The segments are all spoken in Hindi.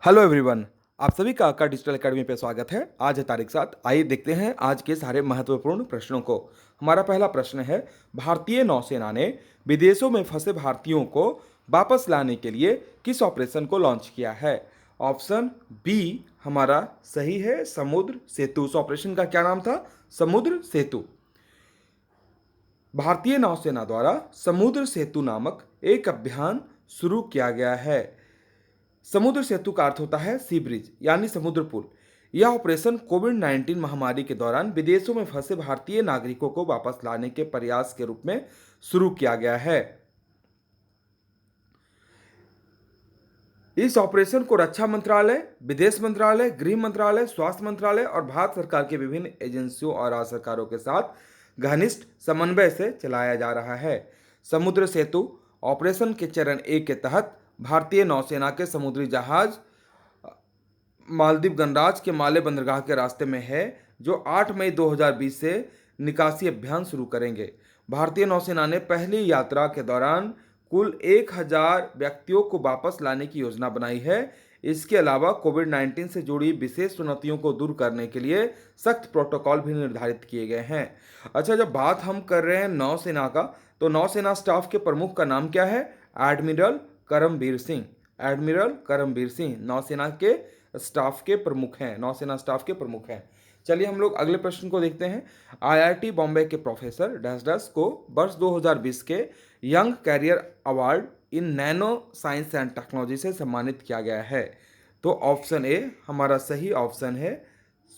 Hello everyone. आप सभी का आका डिजिटल एकेडमी पे स्वागत है। आज है तारीख 7। आइए देखते हैं आज के सारे महत्वपूर्ण प्रश्नों को। हमारा पहला प्रश्न है, भारतीय नौसेना ने विदेशों में फंसे भारतीयों को वापस लाने के लिए किस ऑपरेशन को लॉन्च किया है? ऑप्शन बी हमारा सही है, समुद्र सेतु। उस ऑपरेशन का क्या नाम था? समुद्र सेतु। भारतीय नौसेना द्वारा समुद्र सेतु नामक एक अभियान शुरू किया गया है। समुद्र सेतु का अर्थ होता है सी ब्रिज यानी समुद्र पुल। यह ऑपरेशन कोविड-19 महामारी के दौरान विदेशों में फंसे भारतीय नागरिकों को वापस लाने के प्रयास के रूप में शुरू किया गया है। इस ऑपरेशन को रक्षा मंत्रालय, विदेश मंत्रालय, गृह मंत्रालय, स्वास्थ्य मंत्रालय और भारत सरकार के विभिन्न एजेंसियों और राज्य सरकारों के साथ घनिष्ठ समन्वय से चलाया जा रहा है। समुद्र सेतु ऑपरेशन के चरण 1 के तहत भारतीय नौसेना के समुद्री जहाज मालदीव गणराज्य के माले बंदरगाह के रास्ते में है, जो 8 मई 2020 से निकासी अभियान शुरू करेंगे। भारतीय नौसेना ने पहली यात्रा के दौरान कुल 1000 व्यक्तियों को वापस लाने की योजना बनाई है। इसके अलावा कोविड-19 से जुड़ी विशेष चुनौतियों को दूर करने के लिए सख्त प्रोटोकॉल भी निर्धारित किए गए हैं। अच्छा, जब बात हम कर रहे हैं नौसेना का, तो नौसेना स्टाफ के प्रमुख का नाम क्या है? एडमिरल करमबीर सिंह। एडमिरल करमबीर सिंह नौसेना के स्टाफ के प्रमुख हैं, नौसेना स्टाफ के प्रमुख हैं। चलिए हम लोग अगले प्रश्न को देखते हैं। आईआईटी बॉम्बे के प्रोफेसर डैश डैश को वर्ष 2020 के young career award in nano science and technology से सम्मानित किया गया है। तो ऑप्शन ए हमारा सही ऑप्शन है,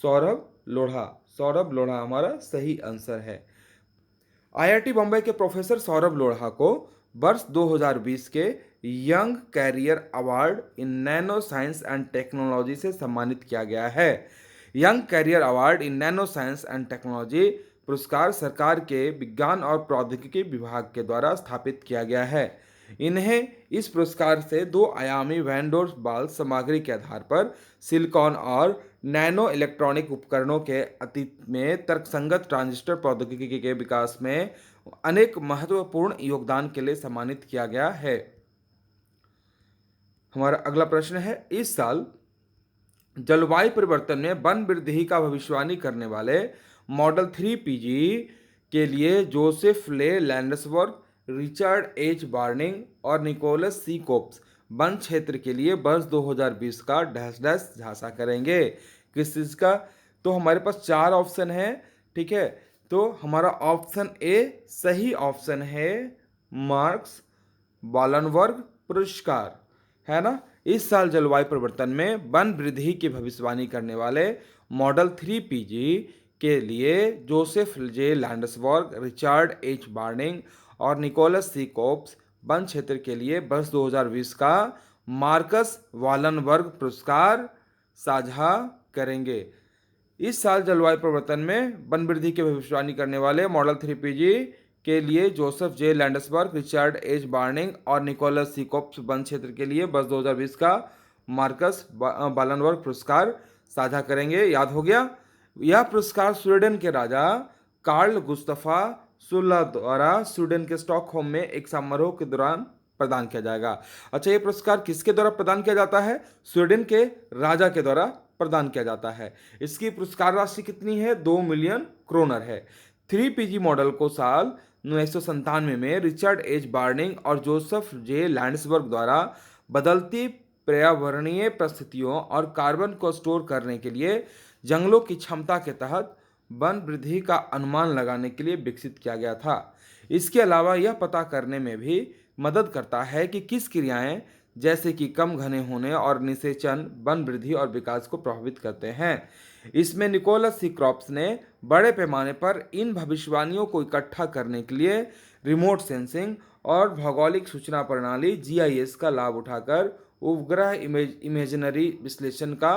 सौरभ लोढ़ा। सौरभ लोढ़ा हमारा सही आंसर है। आईआईटी बॉम्बे के प्रोफेसर सौरभ लोढ़ा को वर्ष 2020 के young career award in nano science and technology से सम्मानित किया गया है। Young career award in nano science and technology पुरस्कार सरकार के विज्ञान और प्रौद्योगिकी विभाग के द्वारा स्थापित किया गया है। इन्हें इस पुरस्कार से 2 आयामी वैन डोर बाल सामग्री के आधार पर सिलिकॉन और नैनो इलेक्ट्रॉनिक उपकरणों के अतीत में तर्कसंगत ट्रांजिस्टर प्रौद्योगिकी के विकास में अनेक महत्वपूर्ण योगदान के लिए सम्मानित किया गया है। हमारा अगला प्रश्न है, इस साल जलवायु परिवर्तन में वन वृद्धि का भविष्यवाणी करने वाले मॉडल 3 पीजी के लिए जोसेफ ले लैंडसवर्थ, रिचर्ड एच बार्निंग और निकोलस सी कोप्स वन क्षेत्र के लिए वर्ष 2020 का डैश डैश झांसा करेंगे। किस चीज़ का? तो हमारे पास 4 ऑप्शन है, ठीक है। तो हमारा ऑप्शन ए सही ऑप्शन है, मार्क्स वालनबर्ग पुरस्कार, है ना। इस साल जलवायु परिवर्तन में वन वृद्धि की भविष्यवाणी करने वाले मॉडल 3 पीजी के लिए जोसेफ जे लैंडसवर्थ, रिचर्ड एच बार्निंग और निकोलस सी कोप्स वन क्षेत्र के लिए वर्ष 2020 का मार्कस वालनबर्ग पुरस्कार साझा करेंगे। इस साल जलवायु परिवर्तन में वन वृद्धि की भविष्यवाणी करने वाले मॉडल 3 पीजी के लिए जोसेफ जे लैंडसबर्ग, रिचर्ड एच बार्निंग और निकोलस सी कोप्स वन क्षेत्र के लिए वर्ष 2020 का मार्कस वालनबर्ग पुरस्कार साझा करेंगे। याद हो गया। यह पुरस्कार स्वीडन के राजा कार्ल गुस्ताफा सुल्ला द्वारा स्वीडन के स्टॉकहोम में एक समारोह के दौरान प्रदान किया जाएगा। अच्छा, ये पुरस्कार किसके द्वारा प्रदान किया जाता है? स्वीडन के राजा के द्वारा प्रदान किया जाता है। इसकी पुरस्कार राशि कितनी है? 2 मिलियन क्रोनर है। 3 पीजी मॉडल को साल 1997 में रिचर्ड एच बार्निंग और जोसेफ जे लैंडसबर्ग द्वारा बदलती पर्यावरणीय परिस्थितियों और कार्बन को स्टोर करने के लिए जंगलों की क्षमता के तहत वन वृद्धि का अनुमान लगाने के लिए विकसित किया गया था। इसके अलावा यह पता करने में भी मदद करता है कि किस क्रियाएं जैसे कि कम घने होने और निषेचन वन वृद्धि और विकास को प्रभावित करते हैं। इसमें निकोलस सी क्रॉप्स ने बड़े पैमाने पर इन भविष्यवाणियों को इकट्ठा करने के लिए रिमोट सेंसिंग और भौगोलिक सूचना प्रणाली जीआईएस का लाभ उठाकर उपग्रह इमेजनरी विश्लेषण का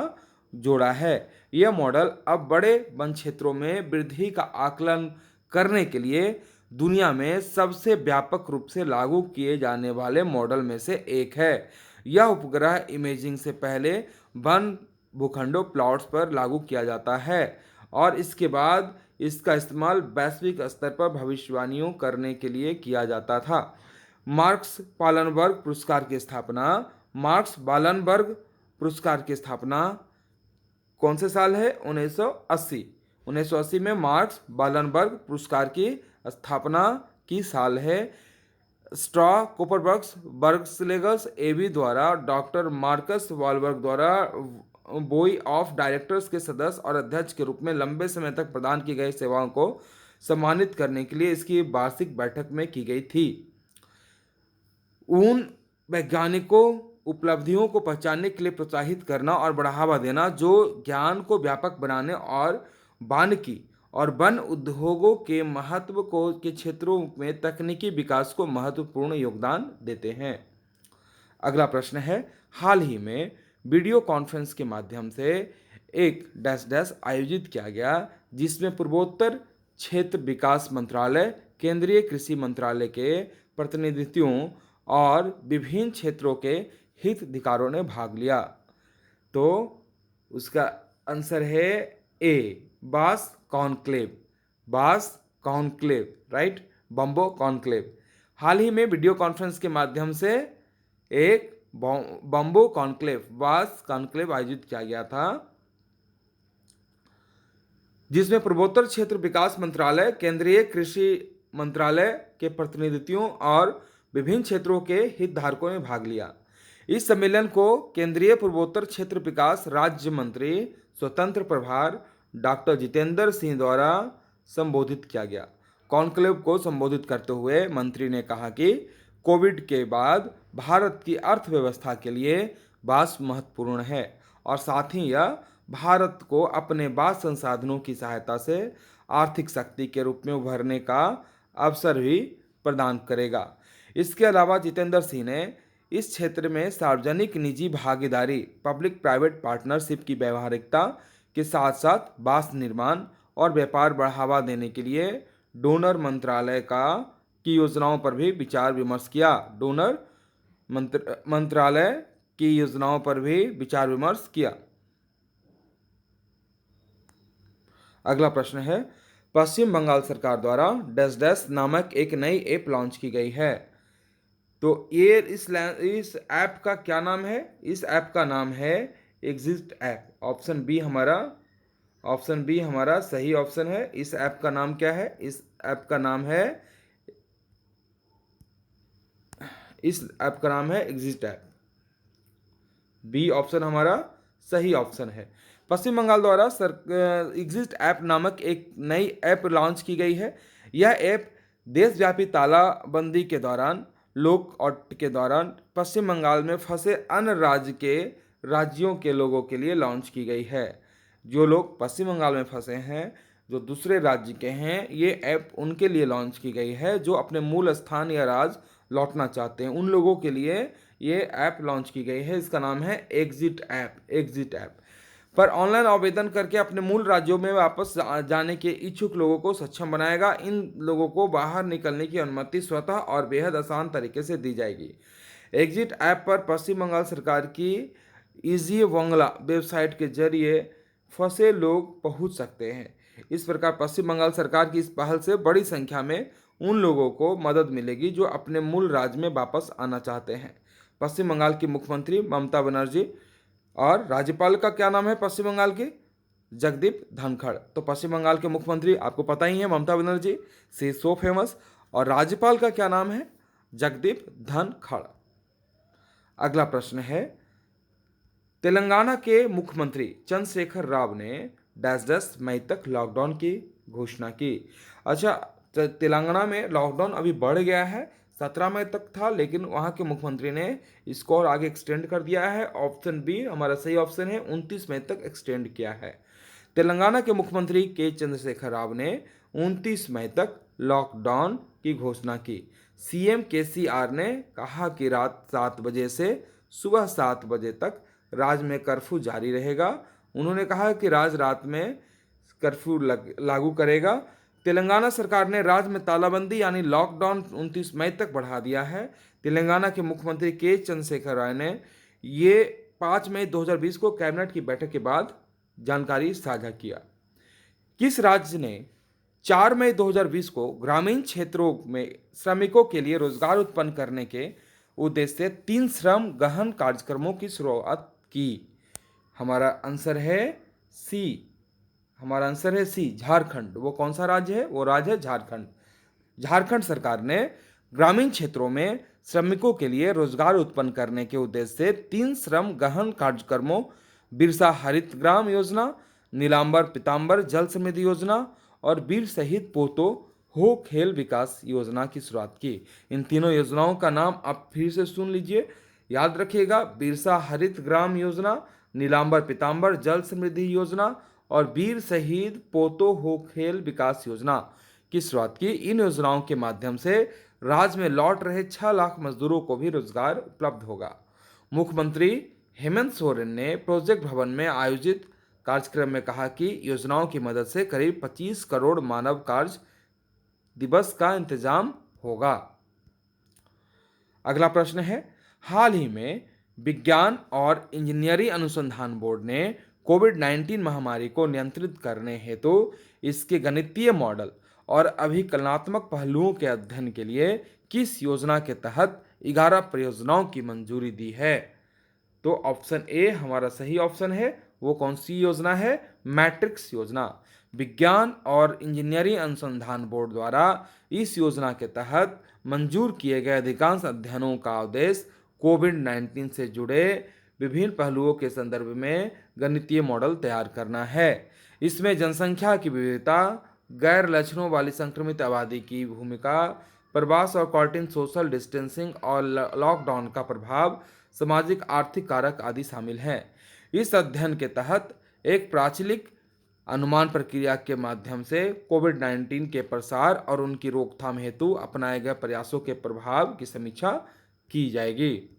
जोड़ा है। यह मॉडल अब बड़े वन क्षेत्रों में वृद्धि का आकलन करने के लिए दुनिया में सबसे व्यापक रूप से लागू किए जाने वाले मॉडल में से एक है। यह उपग्रह इमेजिंग से पहले वन भूखंडों प्लॉट्स पर लागू किया जाता है और इसके बाद इसका इस्तेमाल वैश्विक स्तर पर भविष्यवाणियों करने के लिए किया जाता था। मार्क्स वालनबर्ग पुरस्कार की स्थापना मार्क्स वालनबर्ग पुरस्कार की स्थापना कौन से साल है? 1980। 1980 में मार्क्स बालनबर्ग पुरस्कार की स्थापना की साल है। स्ट्रॉ कोपरबर्ग्स बर्गस्लेगस एबी द्वारा डॉक्टर मार्कस वालबर्ग द्वारा बोई ऑफ डायरेक्टर्स के सदस्य और अध्यक्ष के रूप में लंबे समय तक प्रदान की गई सेवाओं को सम्मानित करने के लिए इसकी वार्षिक बैठक में की गई थी। उन वैज्ञानिकों उपलब्धियों को पहचानने के लिए प्रोत्साहित करना और बढ़ावा देना जो ज्ञान को व्यापक बनाने और वानिकी और वन उद्योगों के महत्व को के क्षेत्रों में तकनीकी विकास को महत्वपूर्ण योगदान देते हैं। अगला प्रश्न है, हाल ही में वीडियो कॉन्फ्रेंस के माध्यम से एक डैश डैश आयोजित किया गया जिसमें पूर्वोत्तर क्षेत्र विकास मंत्रालय, केंद्रीय कृषि मंत्रालय के प्रतिनिधियों और विभिन्न क्षेत्रों के हितधारकों ने भाग लिया। तो उसका आंसर है ए, बास कॉन्क्लेव। बास कॉन्क्लेव, राइट, बम्बो कॉन्क्लेव। हाल ही में वीडियो कॉन्फ्रेंस के माध्यम से एक बम्बो कॉन्क्लेव, बास कॉन्क्लेव आयोजित किया गया था जिसमें पूर्वोत्तर क्षेत्र विकास मंत्रालय, केंद्रीय कृषि मंत्रालय के प्रतिनिधियों और विभिन्न क्षेत्रों के हितधारकों ने भाग लिया। इस सम्मेलन को केंद्रीय पूर्वोत्तर क्षेत्र विकास राज्य मंत्री स्वतंत्र प्रभार डॉक्टर जितेंद्र सिंह द्वारा संबोधित किया गया। कॉन्क्लेव को संबोधित करते हुए मंत्री ने कहा कि कोविड के बाद भारत की अर्थव्यवस्था के लिए बांस महत्वपूर्ण है और साथ ही यह भारत को अपने बांस संसाधनों की सहायता से आर्थिक शक्ति के रूप में उभरने का अवसर भी प्रदान करेगा। इसके अलावा जितेंद्र सिंह ने इस क्षेत्र में सार्वजनिक निजी भागीदारी, पब्लिक प्राइवेट पार्टनरशिप की व्यवहारिकता के साथ साथ बांस निर्माण और व्यापार बढ़ावा देने के लिए डोनर मंत्रालय की योजनाओं पर भी विचार विमर्श किया। डोनर मंत्रालय की योजनाओं पर भी विचार विमर्श किया। अगला प्रश्न है, पश्चिम बंगाल सरकार द्वारा डैश डैश नामक एक नई ऐप लॉन्च की गई है। तो ये इस ऐप का क्या नाम है? इस ऐप का नाम है एग्जिट ऐप। ऑप्शन बी हमारा सही ऑप्शन है। इस ऐप का नाम क्या है? इस ऐप का नाम है एग्जिट ऐप। बी ऑप्शन हमारा सही ऑप्शन है। पश्चिम बंगाल द्वारा एग्जिट ऐप नामक एक नई ऐप लॉन्च की गई है। यह ऐप देशव्यापी तालाबंदी के दौरान लॉकआउट के दौरान पश्चिम बंगाल में फंसे अन्य राज्यों के लोगों के लिए लॉन्च की गई है। जो लोग पश्चिम बंगाल में फंसे हैं, जो दूसरे राज्य के हैं, ये ऐप उनके लिए लॉन्च की गई है जो अपने मूल स्थान या राज्य लौटना चाहते हैं। उन लोगों के लिए ये ऐप लॉन्च की गई है। इसका नाम है एग्जिट ऐप पर ऑनलाइन आवेदन करके अपने मूल राज्यों में वापस जाने के इच्छुक लोगों को सक्षम बनाएगा। इन लोगों को बाहर निकलने की अनुमति स्वतः और बेहद आसान तरीके से दी जाएगी। एग्जिट ऐप पर पश्चिम बंगाल सरकार की ईजी बांग्ला वेबसाइट के जरिए फंसे लोग पहुंच सकते हैं। इस प्रकार पश्चिम बंगाल सरकार की इस पहल से बड़ी संख्या में उन लोगों को मदद मिलेगी जो अपने मूल राज्य में वापस आना चाहते हैं। पश्चिम बंगाल की मुख्यमंत्री ममता बनर्जी और राज्यपाल का क्या नाम है पश्चिम बंगाल की? जगदीप धनखड़। तो पश्चिम बंगाल के मुख्यमंत्री आपको पता ही है, ममता बनर्जी, सी सो फेमस। और राज्यपाल का क्या नाम है? जगदीप धनखड़। अगला प्रश्न है, तेलंगाना के मुख्यमंत्री चंद्रशेखर राव ने डैश डैश मई तक लॉकडाउन की घोषणा की। अच्छा, तेलंगाना में लॉकडाउन अभी बढ़ गया है, 17 मई तक था, लेकिन वहाँ के मुख्यमंत्री ने इसको और आगे एक्सटेंड कर दिया है। ऑप्शन बी हमारा सही ऑप्शन है, 29 मई तक एक्सटेंड किया है। तेलंगाना के मुख्यमंत्री के चंद्रशेखर राव ने 29 मई तक लॉकडाउन की घोषणा की। सीएम केसीआर ने कहा कि रात 7 बजे से सुबह 7 बजे तक राज्य में कर्फ्यू जारी रहेगा। उन्होंने कहा कि राज्य रात में कर्फ्यू लागू करेगा। तेलंगाना सरकार ने राज्य में तालाबंदी यानी लॉकडाउन 29 मई तक बढ़ा दिया है। तेलंगाना के मुख्यमंत्री के चंद्रशेखर राव ने ये 5 मई 2020 को कैबिनेट की बैठक के बाद जानकारी साझा किया। किस राज्य ने 4 मई 2020 को ग्रामीण क्षेत्रों में श्रमिकों के लिए रोजगार उत्पन्न करने के उद्देश्य से 3 श्रम गहन कार्यक्रमों की शुरुआत की। हमारा आंसर है सी। हमारा आंसर है सी, झारखंड। वो कौन सा राज्य है? वो राज्य है झारखंड। झारखंड सरकार ने ग्रामीण क्षेत्रों में श्रमिकों के लिए रोजगार उत्पन्न करने के उद्देश्य से 3 श्रम गहन कार्यक्रमों, बिरसा हरित ग्राम योजना, नीलांबर पीतांबर जल समृद्धि योजना और वीर शहीद पोतो हो खेल विकास योजना की शुरुआत की। इन तीनों योजनाओं का नाम आप फिर से सुन लीजिए, याद रखिएगा। बिरसा हरित ग्राम योजना, नीलांबर पीतांबर जल समृद्धि योजना और वीर शहीद पोतो हो खेल विकास योजना की शुरुआत की। इन योजनाओं के माध्यम से राज्य में लौट रहे 6 लाख मजदूरों को भी रोजगार उपलब्ध होगा। मुख्यमंत्री हेमंत सोरेन ने प्रोजेक्ट भवन में आयोजित कार्यक्रम में कहा कि योजनाओं की मदद से करीब 25 करोड़ मानव कार्य दिवस का इंतजाम होगा। अगला प्रश्न है, हाल ही में विज्ञान और इंजीनियरिंग अनुसंधान बोर्ड ने कोविड-19 महामारी को नियंत्रित करने हेतु इसके गणितीय मॉडल और अभिकलनात्मक पहलुओं के अध्ययन के लिए किस योजना के तहत 11 परियोजनाओं की मंजूरी दी है? तो ऑप्शन ए हमारा सही ऑप्शन है। वो कौन सी योजना है? मैट्रिक्स योजना। विज्ञान और इंजीनियरिंग अनुसंधान बोर्ड द्वारा इस योजना के तहत मंजूर किए गए अधिकांश अध्ययनों का उद्देश्य कोविड-19 से जुड़े विभिन्न पहलुओं के संदर्भ में गणितीय मॉडल तैयार करना है। इसमें जनसंख्या की विविधता, गैर लक्षणों वाली संक्रमित आबादी की भूमिका, प्रवास और क्वारंटीन, सोशल डिस्टेंसिंग और लॉकडाउन का प्रभाव, सामाजिक आर्थिक कारक आदि शामिल हैं। इस अध्ययन के तहत एक प्राचलिक अनुमान प्रक्रिया के माध्यम से कोविड-19 के प्रसार और उनकी रोकथाम हेतु अपनाए गए प्रयासों के प्रभाव की समीक्षा की जाएगी।